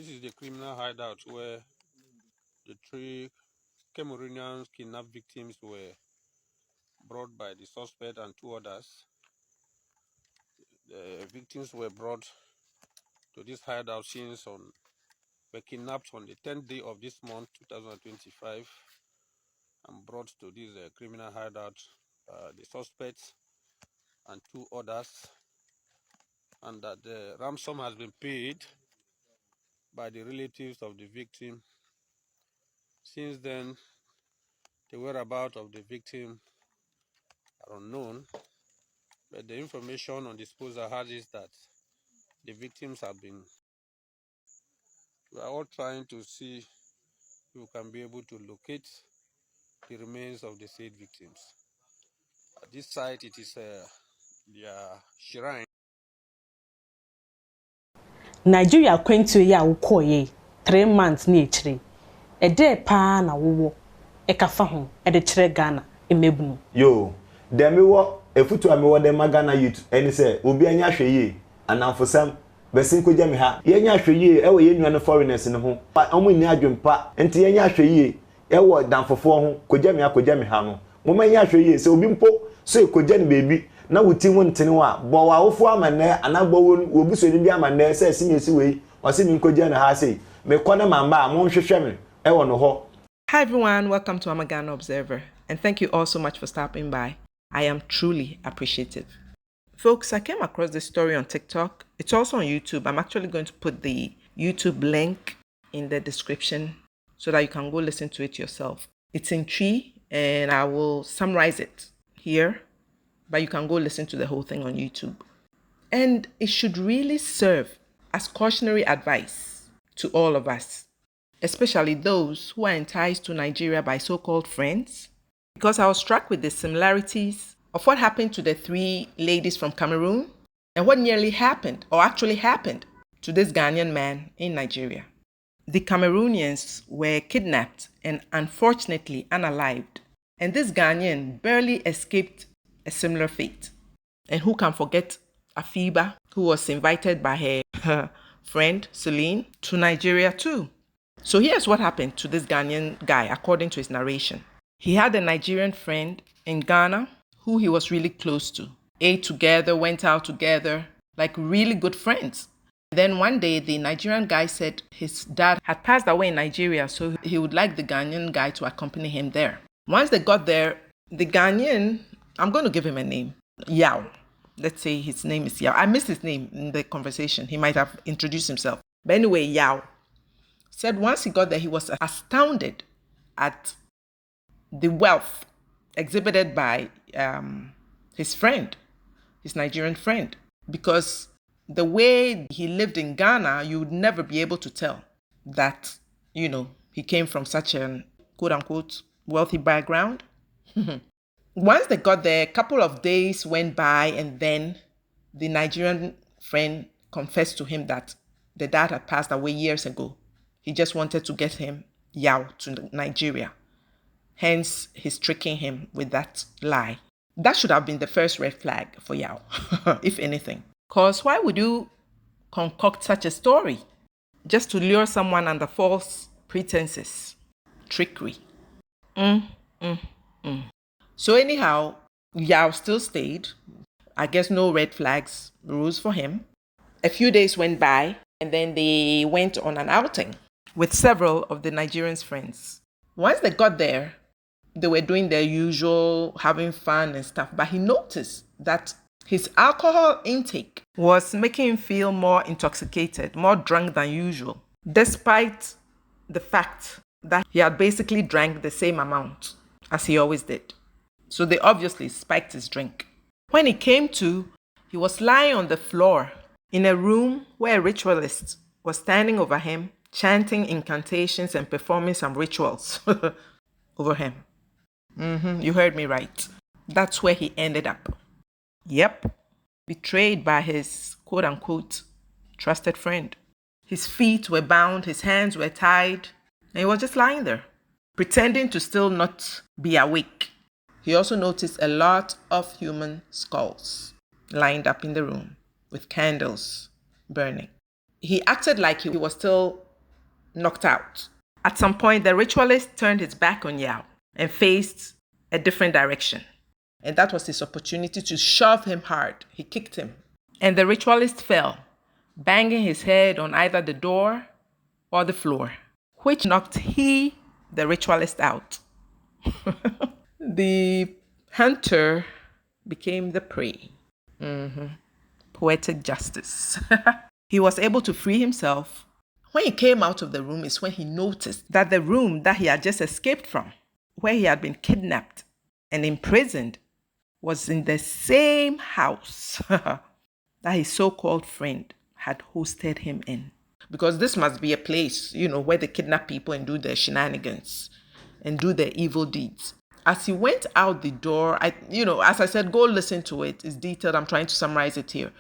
This is the criminal hideout where the 3 Cameroonian kidnapped victims were brought by the suspect and 2 others. The victims were brought to this hideout since were kidnapped on the 10th day of this month, 2025, and brought to this criminal hideout. The suspects and 2 others, and that the ransom has been paid by the relatives of the victim. Since then, the whereabouts of the victim are unknown, but the information on disposal has is that the victims have been. We are all trying to see if we can be able to locate the remains of the said victims. At this site, it is their shrine. Nigeria kwentue ya ukoye 3 months ni echire. Ede pa na wowo ekafa ho ede kire Ghana emebunu. Yo, dem wo efutu amewo dem Ghana youth eni se obi anya hweye anamfosam besin ko jame ha ye nya hweye e wo ye nua no foreigners ne ho omo ni adwempa enti ye nya hweye e wo danfofo ho ko jame ha no mo ma nya hweye se obi mpo so e ko jane baby na wuti mu ntene wa bo wa ofu amane anagbo wo buso ni bi amane se simesi wei o se mi ko jane ha sei me kwana mamba mo hwehwe me e wo no ho. Hi everyone, welcome to Ghana Observer, and thank you all so much for stopping by. I am truly appreciative. Folks, I came across this story on TikTok. It's also on YouTube. I'm actually going to put the YouTube link in the description so that you can go listen to it yourself. It's in Tree, and I will summarize it here, but you can go listen to the whole thing on YouTube. And it should really serve as cautionary advice to all of us, especially those who are enticed to Nigeria by so-called friends, because I was struck with the similarities of what happened to the 3 ladies from Cameroon and what nearly happened, or actually happened, to this Ghanaian man in Nigeria. The Cameroonians were kidnapped and unfortunately unalived, and this Ghanaian barely escaped a similar fate. And who can forget Afiba, who was invited by her friend Celine to Nigeria too. So here's what happened to this Ghanaian guy, according to his narration. He had a Nigerian friend in Ghana who he was really close to. Ate together, went out together, like really good friends. Then one day, the Nigerian guy said his dad had passed away in Nigeria, so he would like the Ghanaian guy to accompany him there. Once they got there, the Ghanaian, I'm going to give him a name, Yao. Let's say his name is Yao. I missed his name in the conversation. He might have introduced himself. But anyway, Yao said once he got there, he was astounded at the wealth exhibited by his friend, his Nigerian friend, because the way he lived in Ghana, you would never be able to tell that, he came from such an quote-unquote wealthy background. Once they got there, a couple of days went by, and then the Nigerian friend confessed to him that the dad had passed away years ago. He just wanted to get him, Yao, to Nigeria. Hence, he's tricking him with that lie. That should have been the first red flag for Yao, if anything. Because why would you concoct such a story? Just to lure someone under false pretenses. Trickery. So anyhow, Yao still stayed. I guess no red flags rose for him. A few days went by, and then they went on an outing with several of the Nigerians' friends. Once they got there, they were doing their usual, having fun and stuff. But he noticed that his alcohol intake was making him feel more intoxicated, more drunk than usual, despite the fact that he had basically drank the same amount as he always did. So they obviously spiked his drink. When he came to, he was lying on the floor in a room where a ritualist was standing over him, chanting incantations and performing some rituals over him. You heard me right. That's where he ended up. Yep. Betrayed by his quote-unquote trusted friend. His feet were bound, his hands were tied, and he was just lying there, pretending to still not be awake. He also noticed a lot of human skulls lined up in the room with candles burning. He acted like he was still knocked out. At some point, the ritualist turned his back on Yao and faced a different direction. And that was his opportunity to shove him hard. He kicked him. And the ritualist fell, banging his head on either the door or the floor, which knocked the ritualist out. The hunter became the prey. Poetic justice. He was able to free himself. When he came out of the room is when he noticed that the room that he had just escaped from, where he had been kidnapped and imprisoned, was in the same house that his so-called friend had hosted him in. Because this must be a place, where they kidnap people and do their shenanigans and do their evil deeds. As he went out the door, as I said, go listen to it. It's detailed. I'm trying to summarize it here.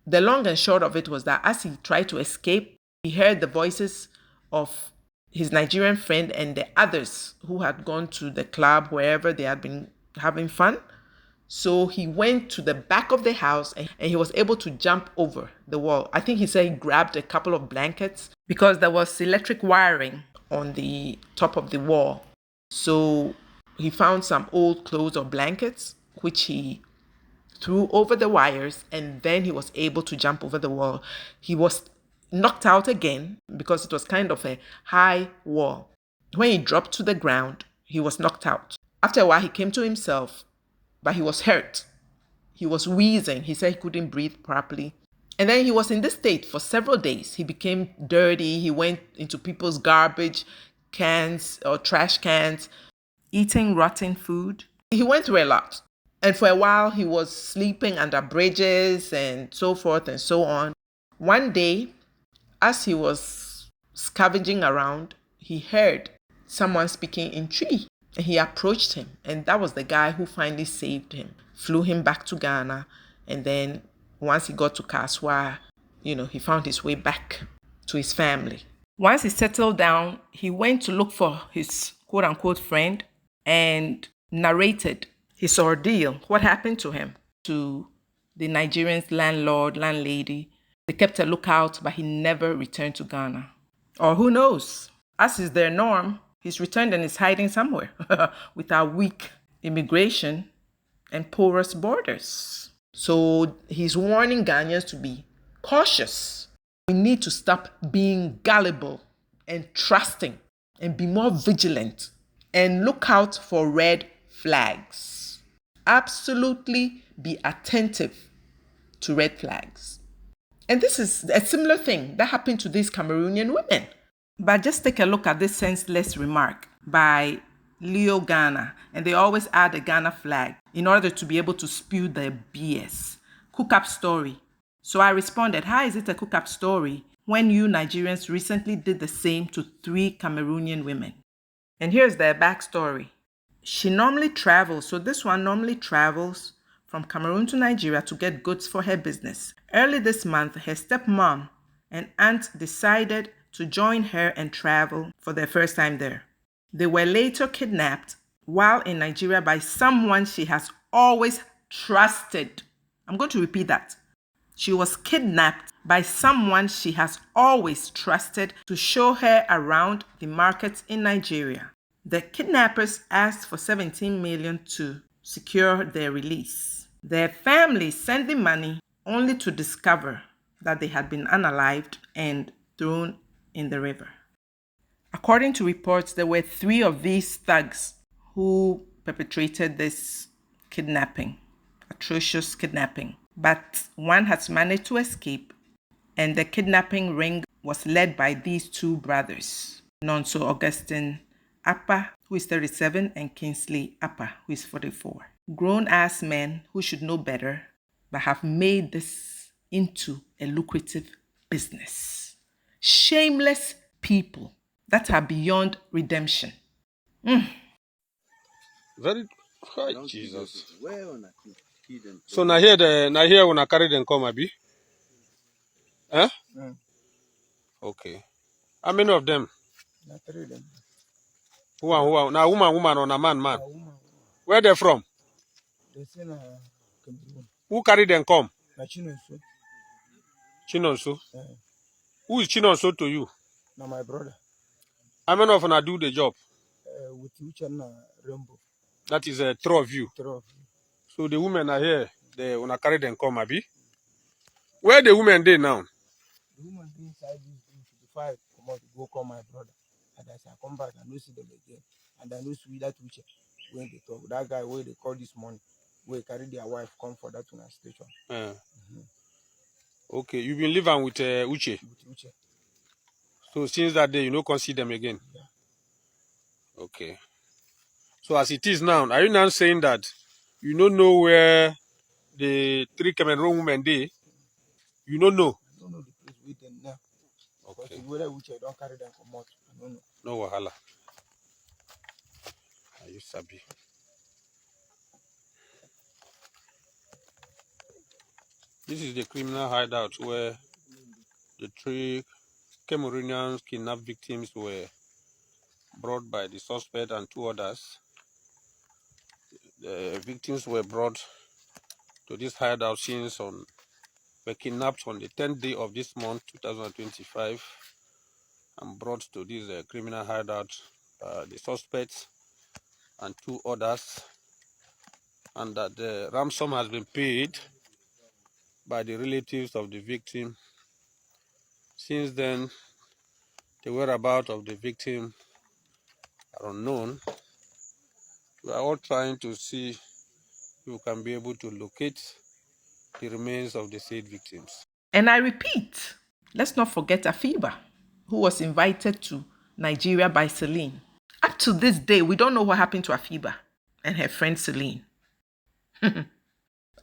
The long and short of it was that as he tried to escape, he heard the voices of his Nigerian friend and the others who had gone to the club, wherever they had been having fun. So he went to the back of the house and he was able to jump over the wall. I think he said he grabbed a couple of blankets because there was electric wiring on the top of the wall. So he found some old clothes or blankets, which he threw over the wires, and then he was able to jump over the wall. He was knocked out again because it was kind of a high wall. When he dropped to the ground, he was knocked out. After a while, he came to himself, but he was hurt. He was wheezing. He said he couldn't breathe properly. And then he was in this state for several days. He became dirty. He went into people's garbage cans or trash cans, eating rotten food. He went through a lot. And for a while, he was sleeping under bridges and so forth and so on. One day, as he was scavenging around, he heard someone speaking in Twi. And he approached him. And that was the guy who finally saved him, flew him back to Ghana. And then once he got to Kaswa, he found his way back to his family. Once he settled down, he went to look for his quote-unquote friend and narrated his ordeal, what happened to him, to the Nigerian's landlady. They kept a lookout, but he never returned to Ghana. Or who knows? As is their norm, he's returned and is hiding somewhere with our weak immigration and porous borders. So he's warning Ghanaians to be cautious. We need to stop being gullible and trusting and be more vigilant and look out for red flags. Absolutely be attentive to red flags. And this is a similar thing that happened to these Cameroonian women. But just take a look at this senseless remark by Leo Ghana. And they always add a Ghana flag in order to be able to spew their BS. Cook-up story. So I responded, how is it a cook-up story when you Nigerians recently did the same to 3 Cameroonian women? And here's their backstory. She normally travels, so this one normally travels from Cameroon to Nigeria to get goods for her business. Early this month, her stepmom and aunt decided to join her and travel for their first time there. They were later kidnapped while in Nigeria by someone she has always trusted. I'm going to repeat that. She was kidnapped by someone she has always trusted to show her around the markets in Nigeria. The kidnappers asked for 17 million to secure their release. Their family sent the money only to discover that they had been unalived and thrown in the river. According to reports, there were 3 of these thugs who perpetrated this kidnapping, atrocious kidnapping. But one has managed to escape, and the kidnapping ring was led by these 2 brothers, Nonso Augustine Appa, who is 37, and Kingsley Appa, who is 44. Grown-ass men who should know better, but have made this into a lucrative business. Shameless people that are beyond redemption. Very high, Jesus. So now here when I carry them come, Abi? Huh? Okay. How many of them? 3 of them. Who are now woman or a man? Where they from? They say Cameroon. Who carry them come? Chinonso. Chinonso. Who is Chinonso to you? Now my brother. How many of them do the job? With which and Rainbow. That is a three of you. Throw. So the women are here. They wanna carry them come, Abi. Where the women they now? The woman be inside this room before I come out to go call my brother. And as I come back, I don't see them again. And I know see that witch when they talk. That guy where they call this morning, where carry their wife come for that one station. Okay, you've been living with Uche. With witch. So since that day, you no can see them again. Yeah. Okay. So as it is now, are you now saying that you don't know where the three Cameroon women they? You don't know. I don't know the place with them now. Okay. Because whether which I don't carry them come out, I don't know. No wahala. Are you sabi? This is the criminal hideout where the three Cameroonian kidnapped victims were brought by the suspect and two others. The victims were brought to this hideout since were kidnapped on the 10th day of this month, 2025, and brought to this criminal hideout. The suspects and two others, and that the ransom has been paid by the relatives of the victim. Since then, the whereabouts of the victim are unknown. We are all trying to see if we can be able to locate the remains of the said victims. And I repeat, let's not forget Afiba, who was invited to Nigeria by Celine. Up to this day, we don't know what happened to Afiba and her friend Celine.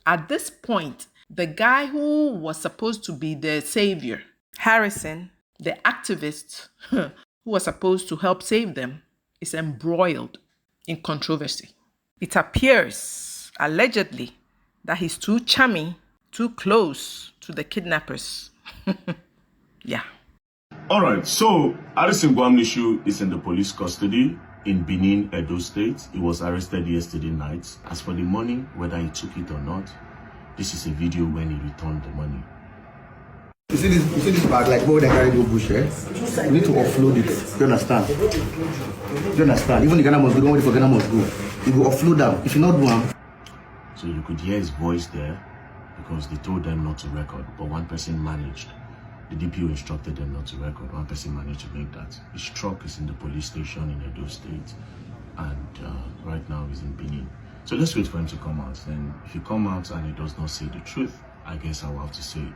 At this point, the guy who was supposed to be the savior, Harrison, the activist who was supposed to help save them, is embroiled in controversy. It appears, allegedly, that he's too chummy, too close to the kidnappers. Yeah. Alright, so Harrison Gwamnishu is in the police custody in Benin, Edo State. He was arrested yesterday night. As for the money, whether he took it or not, this is a video when he returned the money. You see this bag, like where they carry go bush, eh? You need to offload it. You understand? You understand? Even the Ghana must go, don't wait for Ghana must go. You go offload them. If you not do them. So you could hear his voice there because they told them not to record, but one person managed. The DPO instructed them not to record. One person managed to make that. His truck is in the police station in Edo State, and right now he's in Benin. So let's wait for him to come out. Then if he come out and he does not say the truth, I guess I will have to say it.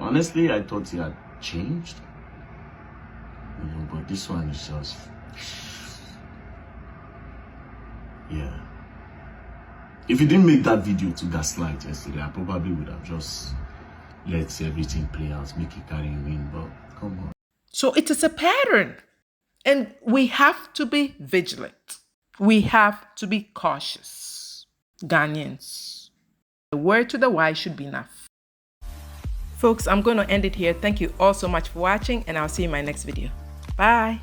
Honestly, I thought he had changed. You know, but this one is just... Yeah. If he didn't make that video to gaslight yesterday, I probably would have just let everything play out, make it carry him in, but come on. So it is a pattern, and we have to be vigilant. We have to be cautious. Ghanaians, the word to the wise should be enough. Folks, I'm going to end it here. Thank you all so much for watching, and I'll see you in my next video. Bye.